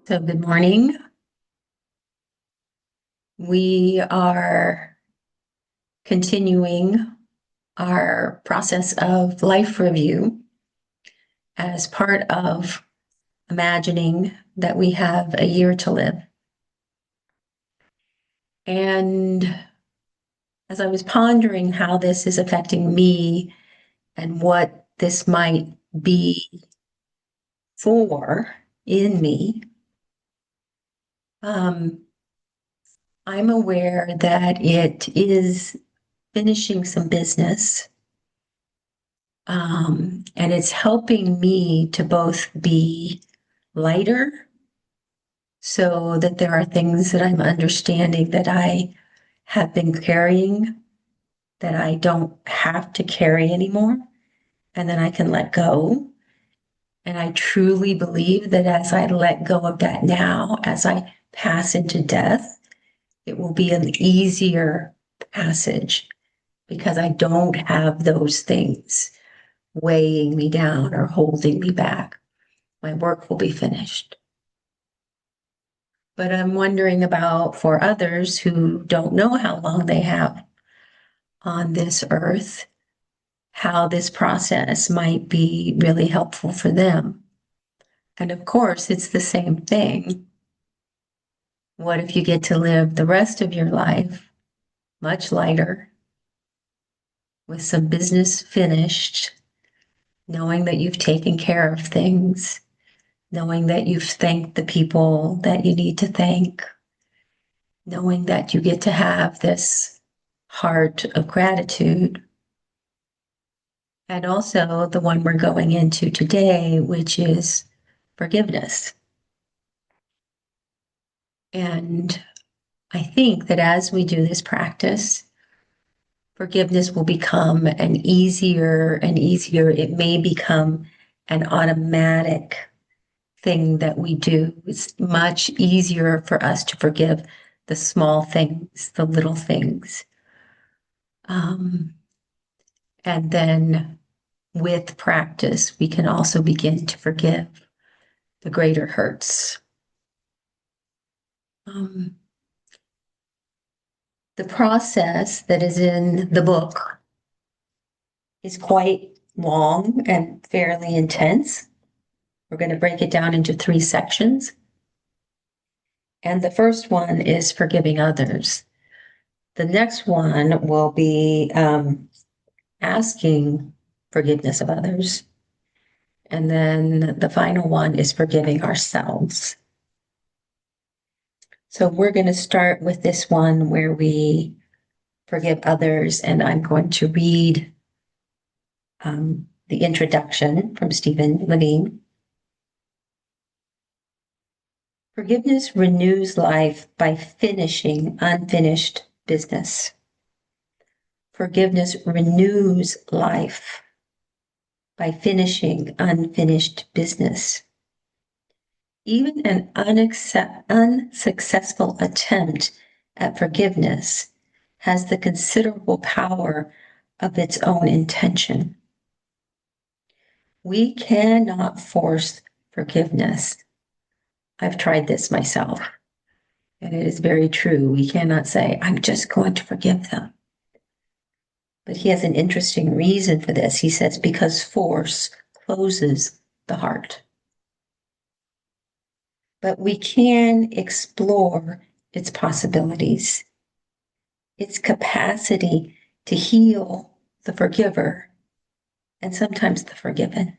So, good morning. We are continuing our process of life review as part of imagining that we have a year to live. And as I was pondering how this is affecting me and what this might be for in me, um, I'm aware that it is finishing some business. And it's helping me to both be lighter so that there are things that I'm understanding that I have been carrying that I don't have to carry anymore, and then I can let go. And I truly believe that as I let go of that now, as I pass into death, it will be an easier passage because I don't have those things weighing me down or holding me back. My work will be finished. But I'm wondering about for others who don't know how long they have on this earth, how this process might be really helpful for them. And of course, it's the same thing. What if you get to live the rest of your life much lighter, with some business finished, knowing that you've taken care of things, knowing that you've thanked the people that you need to thank, knowing that you get to have this heart of gratitude. And also the one we're going into today, which is forgiveness. And I think that as we do this practice, forgiveness will become an easier and easier. It may become an automatic thing that we do. It's much easier for us to forgive the small things, the little things. Um, and then with practice, we can also begin to forgive the greater hurts. Um, the process that is in the book is quite long and fairly intense. We're going to break it down into 3 sections. And the first one is forgiving others. The next one will be asking forgiveness of others. And then the final one is forgiving ourselves. So we're going to start with this one where we forgive others, and I'm going to read the introduction from Stephen Levine. Forgiveness renews life by finishing unfinished business. Forgiveness renews life by finishing unfinished business. Even an unsuccessful attempt at forgiveness has the considerable power of its own intention. We cannot force forgiveness. I've tried this myself, and it is very true. We cannot say, I'm just going to forgive them. But he has an interesting reason for this. He says, because force closes the heart. But we can explore its possibilities, its capacity to heal the forgiver and sometimes the forgiven.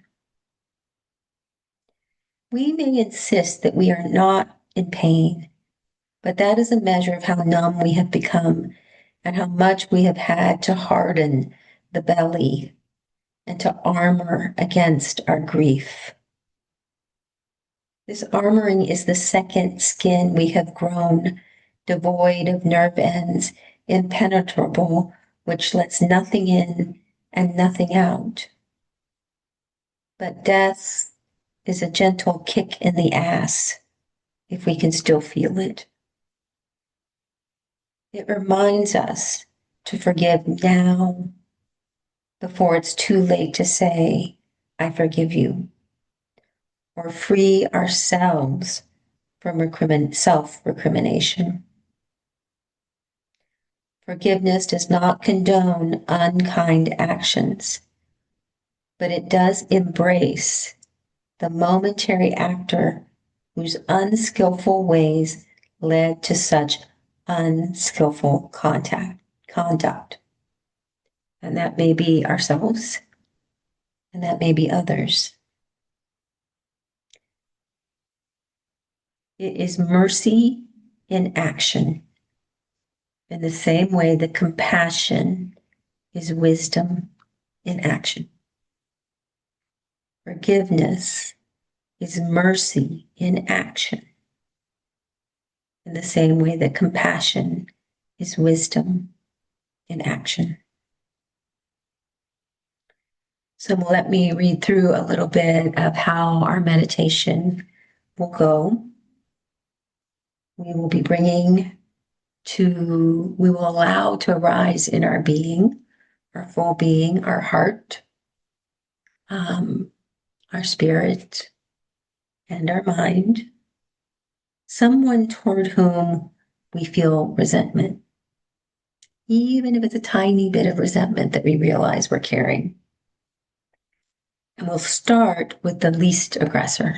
We may insist that we are not in pain, but that is a measure of how numb we have become and how much we have had to harden the belly and to armor against our grief. This armoring is the second skin we have grown, devoid of nerve ends, impenetrable, which lets nothing in and nothing out. But death is a gentle kick in the ass, if we can still feel it. It reminds us to forgive now before it's too late to say, I forgive you, or free ourselves from self-recrimination. Forgiveness does not condone unkind actions, but it does embrace the momentary actor whose unskillful ways led to such unskillful conduct. And that may be ourselves, and that may be others. It is mercy in action, in the same way that compassion is wisdom in action. Forgiveness is mercy in action, in the same way that compassion is wisdom in action. So let me read through a little bit of how our meditation will go. We will be we will allow to arise in our being, our full being, our heart, our spirit, and our mind, someone toward whom we feel resentment, even if it's a tiny bit of resentment that we realize we're carrying. And we'll start with the least aggressor.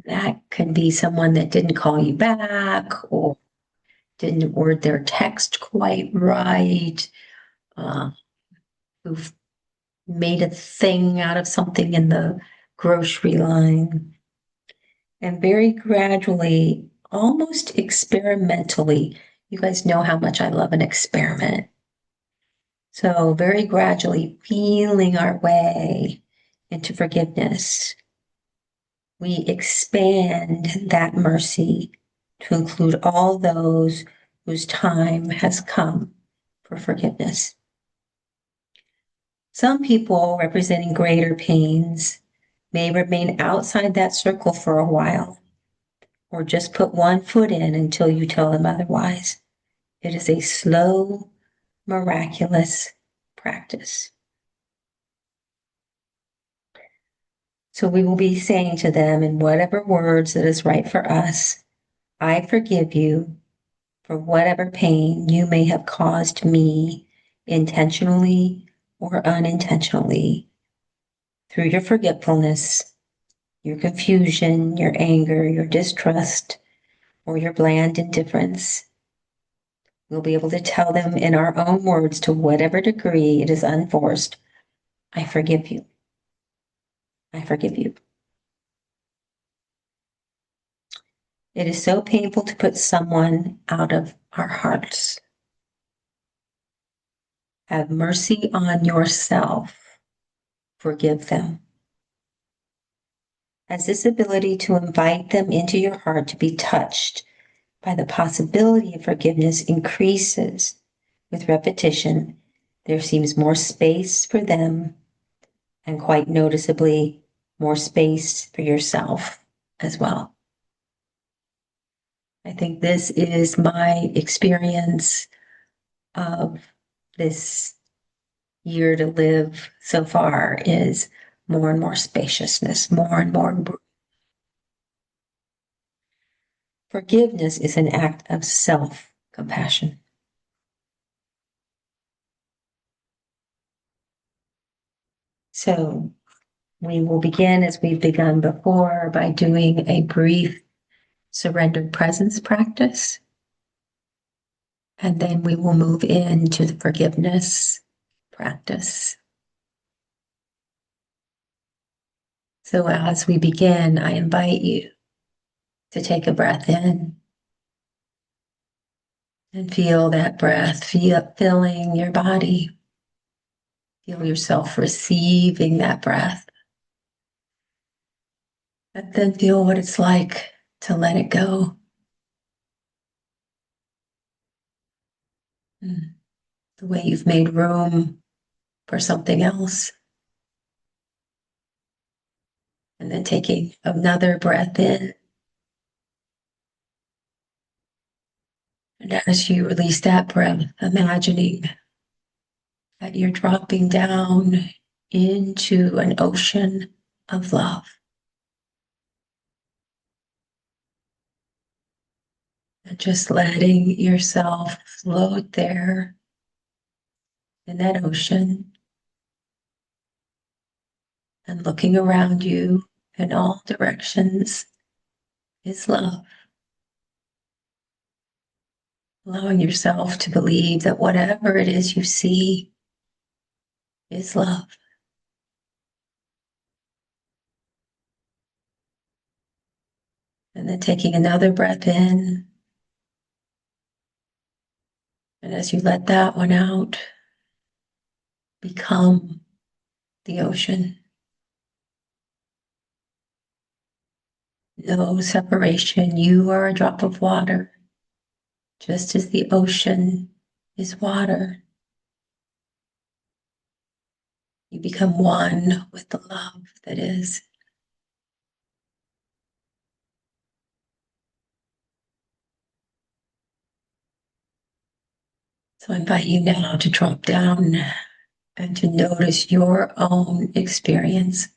That could be someone that didn't call you back or didn't word their text quite right, who've made a thing out of something in the grocery line. And very gradually, almost experimentally, you guys know how much I love an experiment. So very gradually feeling our way into forgiveness, we expand that mercy to include all those whose time has come for forgiveness. Some people representing greater pains may remain outside that circle for a while, or just put one foot in until you tell them otherwise. It is a slow, miraculous practice. So we will be saying to them in whatever words that is right for us, I forgive you for whatever pain you may have caused me intentionally or unintentionally through your forgetfulness, your confusion, your anger, your distrust, or your bland indifference. We'll be able to tell them in our own words, to whatever degree it is unforced, I forgive you. I forgive you. It is so painful to put someone out of our hearts. Have mercy on yourself. Forgive them. As this ability to invite them into your heart to be touched by the possibility of forgiveness increases with repetition, there seems more space for them, and quite noticeably, more space for yourself as well. I think this is my experience of this year to live so far, is more and more spaciousness, more and more. Forgiveness is an act of self-compassion. So we will begin, as we've begun before, by doing a brief surrendered presence practice. And then we will move into the forgiveness practice. So as we begin, I invite you to take a breath in and feel that breath filling your body. Feel yourself receiving that breath. And then feel what it's like to let it go. The way you've made room for something else. And then taking another breath in. And as you release that breath, imagining that you're dropping down into an ocean of love. And just letting yourself float there in that ocean and looking around you in all directions is love. Allowing yourself to believe that whatever it is you see is love. And then taking another breath in. And as you let that one out, become the ocean. No separation. You are a drop of water, just as the ocean is water. You become one with the love that is. So I invite you now to drop down and to notice your own experience,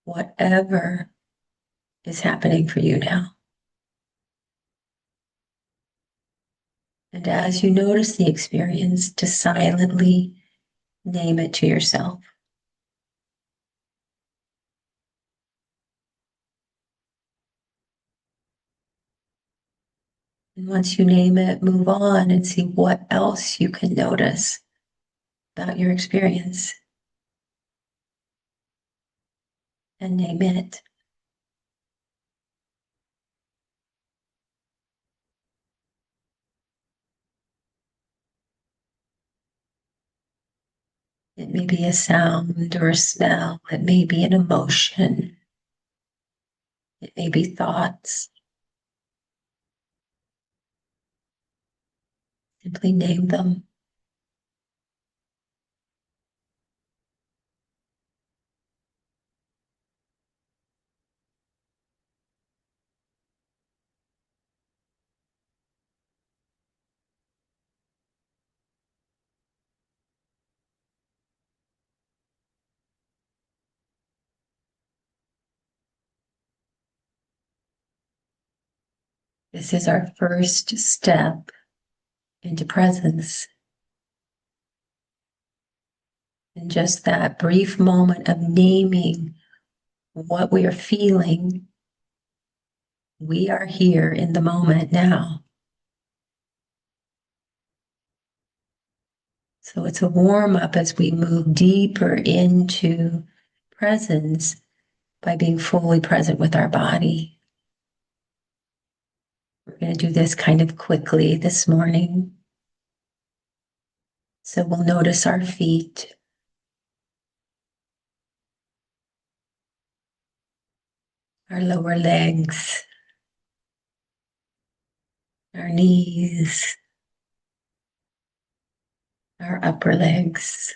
whatever is happening for you now. And as you notice the experience, to silently name it to yourself. And once you name it, move on and see what else you can notice about your experience and name it. It may be a sound or a smell. It may be an emotion. It may be thoughts. Simply name them. This is our first step into presence. And just that brief moment of naming what we are feeling, we are here in the moment now. So it's a warm up as we move deeper into presence by being fully present with our body. We're going to do this kind of quickly this morning. So we'll notice our feet, our lower legs, our knees, our upper legs,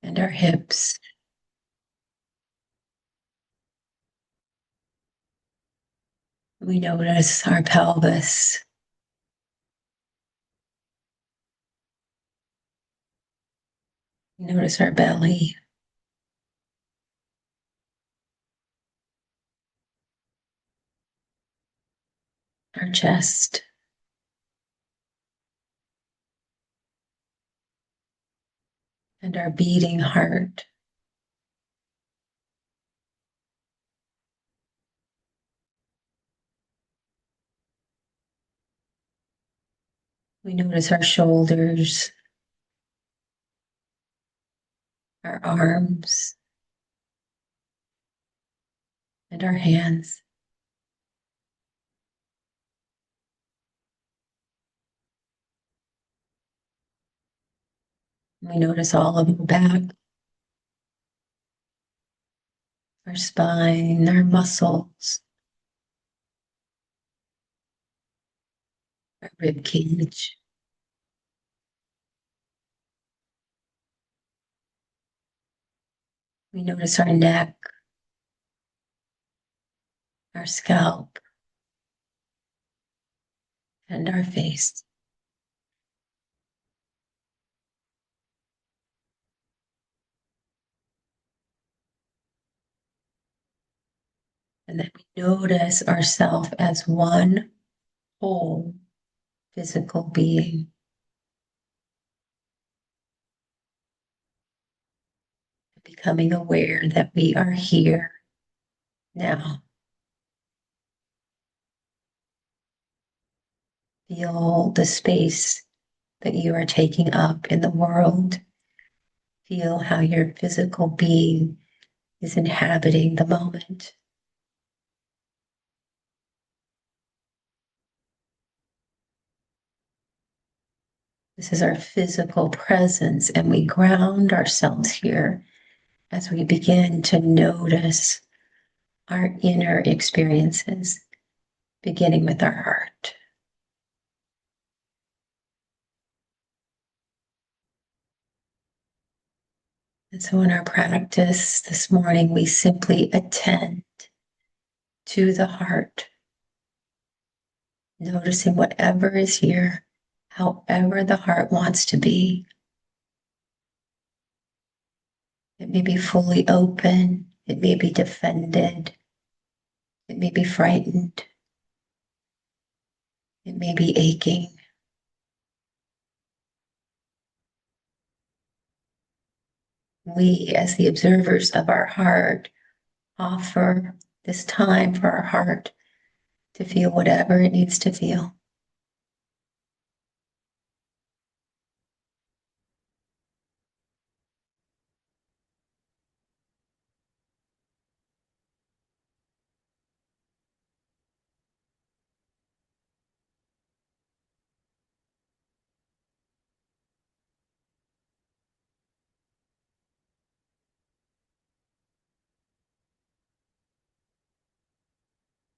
and our hips. We notice our pelvis, notice our belly, our chest, and our beating heart. We notice our shoulders, our arms, and our hands. We notice all of our back, our spine, our muscles, our rib cage. We notice our neck, our scalp, and our face. And then we notice ourselves as one whole physical being. Becoming aware that we are here now. Feel the space that you are taking up in the world. Feel how your physical being is inhabiting the moment. This is our physical presence, and we ground ourselves here as we begin to notice our inner experiences, beginning with our heart. And so, in our practice this morning, we simply attend to the heart, noticing whatever is here, however the heart wants to be. It may be fully open, it may be defended, it may be frightened, it may be aching. We, as the observers of our heart, offer this time for our heart to feel whatever it needs to feel.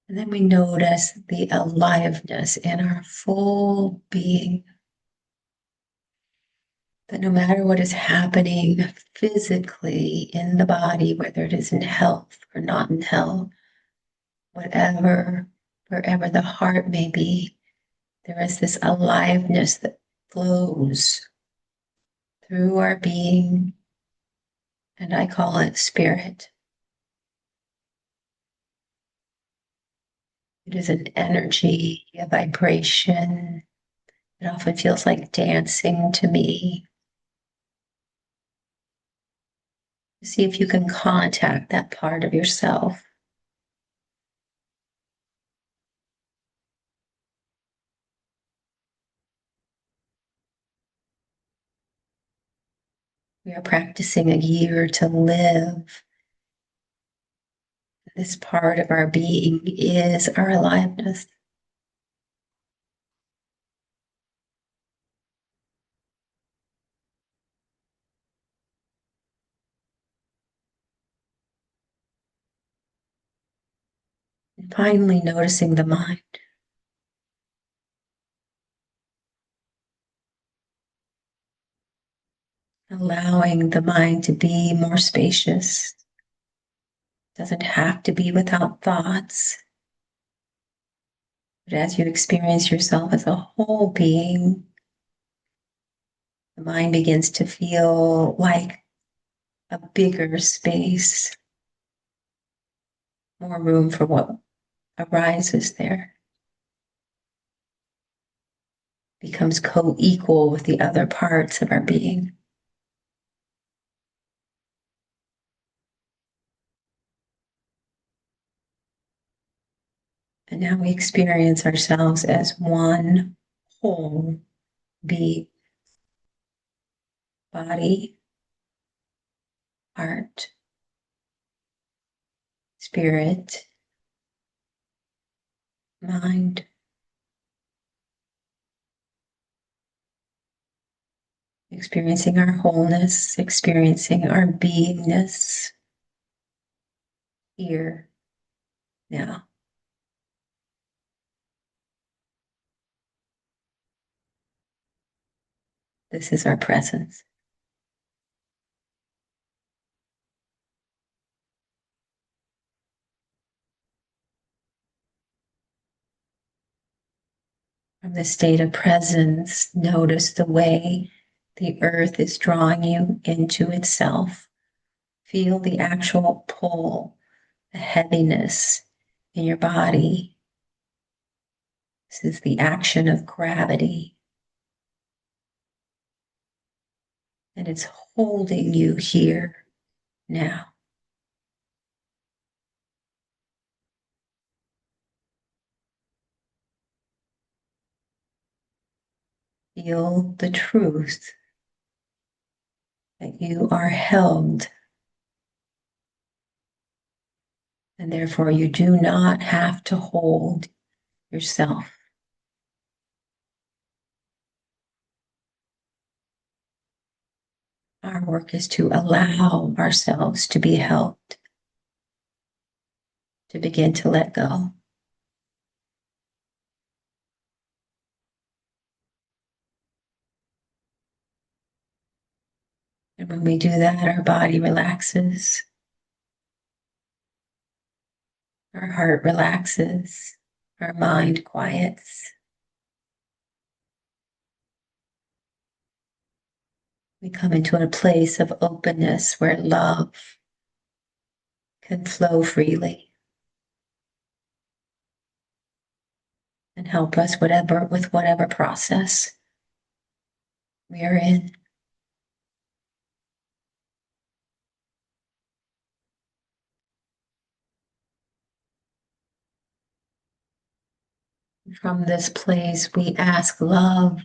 And then we notice the aliveness in our full being. That no matter what is happening physically in the body, whether it is in health or not in health, whatever, wherever the heart may be, there is this aliveness that flows through our being, and I call it spirit. It is an energy, a vibration. It often feels like dancing to me. See if you can contact that part of yourself. We are practicing a year to live. This part of our being is our aliveness. And finally, noticing the mind. Allowing the mind to be more spacious. Doesn't have to be without thoughts. But as you experience yourself as a whole being, the mind begins to feel like a bigger space, more room for what arises there. Becomes co-equal with the other parts of our being. And now we experience ourselves as one whole being. Body, heart, spirit, mind. Experiencing our wholeness, experiencing our beingness here, now. This is our presence. From the state of presence, notice the way the earth is drawing you into itself. Feel the actual pull, the heaviness in your body. This is the action of gravity. And it's holding you here now. Feel the truth that you are held, and therefore you do not have to hold yourself. Our work is to allow ourselves to be held, to begin to let go. And when we do that, our body relaxes, our heart relaxes, our mind quiets. We come into a place of openness where love can flow freely and help us with whatever process we are in. From this place, we ask love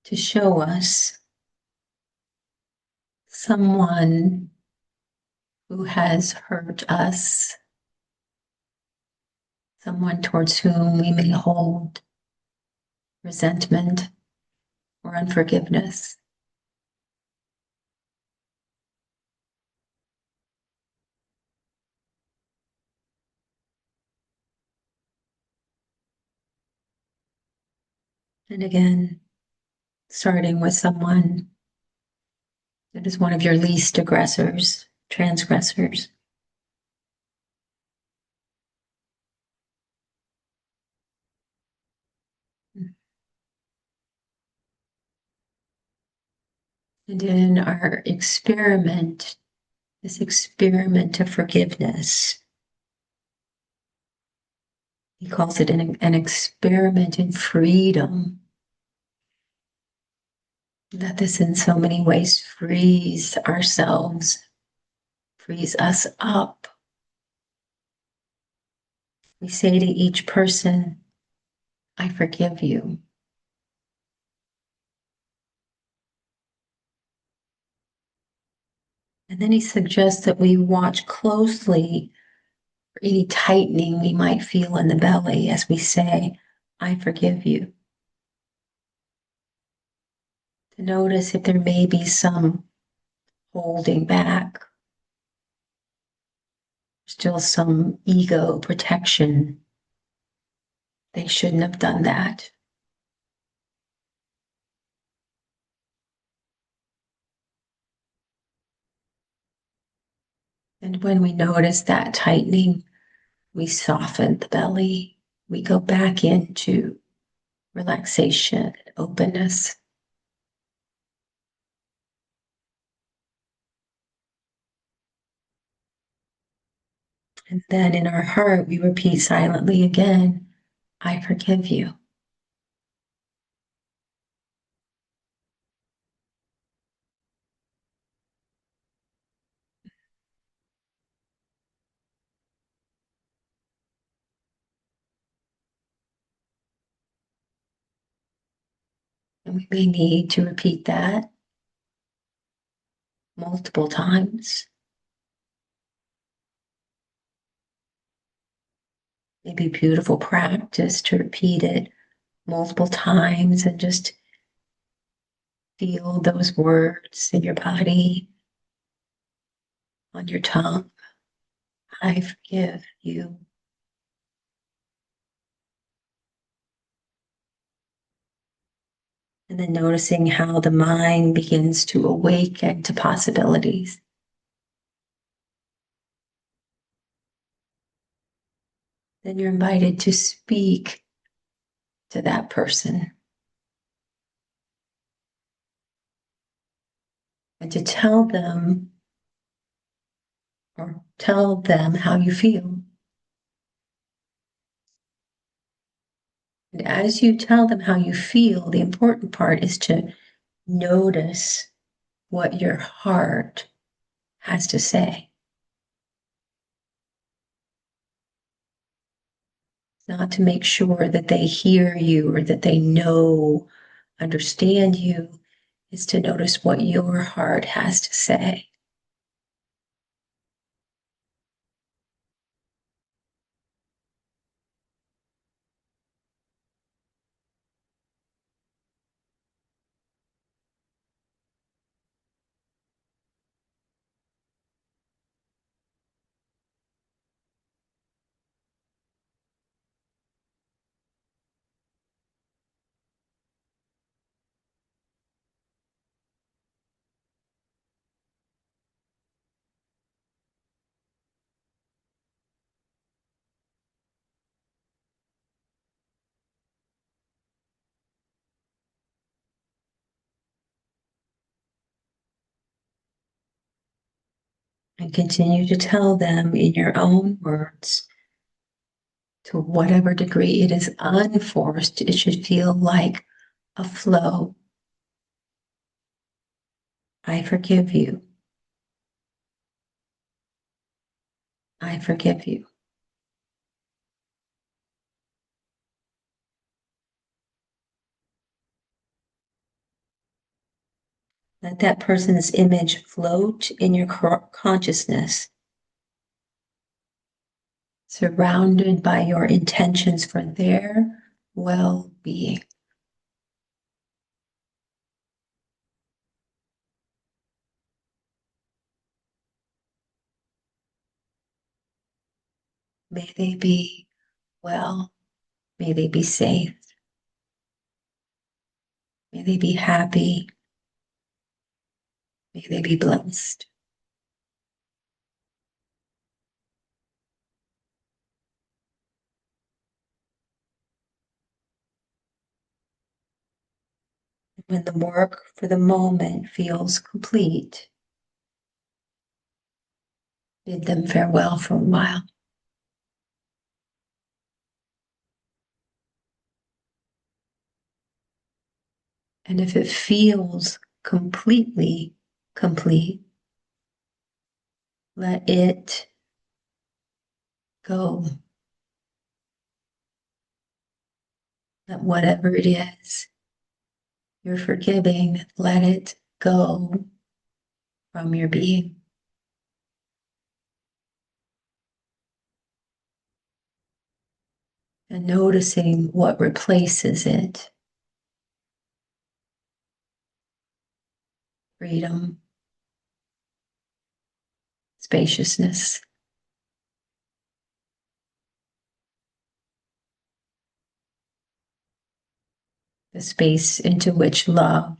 to show us someone who has hurt us, someone towards whom we may hold resentment or unforgiveness. And again, starting with someone that is one of your least aggressors, transgressors. And in our experiment, this experiment of forgiveness, he calls it an experiment in freedom. That this in so many ways frees ourselves, frees us up. We say to each person, I forgive you. And then he suggests that we watch closely for any tightening we might feel in the belly as we say, I forgive you. To notice if there may be some holding back, still some ego protection. They shouldn't have done that. And when we notice that tightening, we soften the belly. We go back into relaxation, openness. And then in our heart, we repeat silently again, I forgive you. And we may need to repeat that multiple times. Maybe beautiful practice to repeat it multiple times and just feel those words in your body, on your tongue. I forgive you. And then noticing how the mind begins to awaken to possibilities. Then you're invited to speak to that person and to tell them or tell them how you feel. And as you tell them how you feel, the important part is to notice what your heart has to say. Not to make sure that they hear you or that they know, understand you, is to notice what your heart has to say. And continue to tell them in your own words, to whatever degree it is unforced, it should feel like a flow. I forgive you. I forgive you. Let that person's image float in your consciousness, surrounded by your intentions for their well-being. May they be well. May they be safe. May they be happy. May they be blessed. When the work for the moment feels complete, bid them farewell for a while. And if it feels completely complete, let it go. Let whatever it is you're forgiving, let it go from your being. And noticing what replaces it. Freedom, spaciousness, the space into which love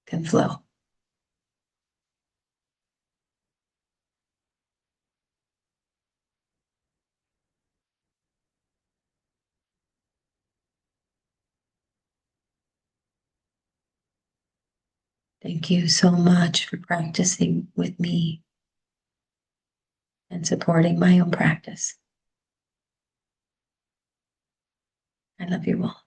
can flow. Thank you so much for practicing with me and supporting my own practice. I love you all.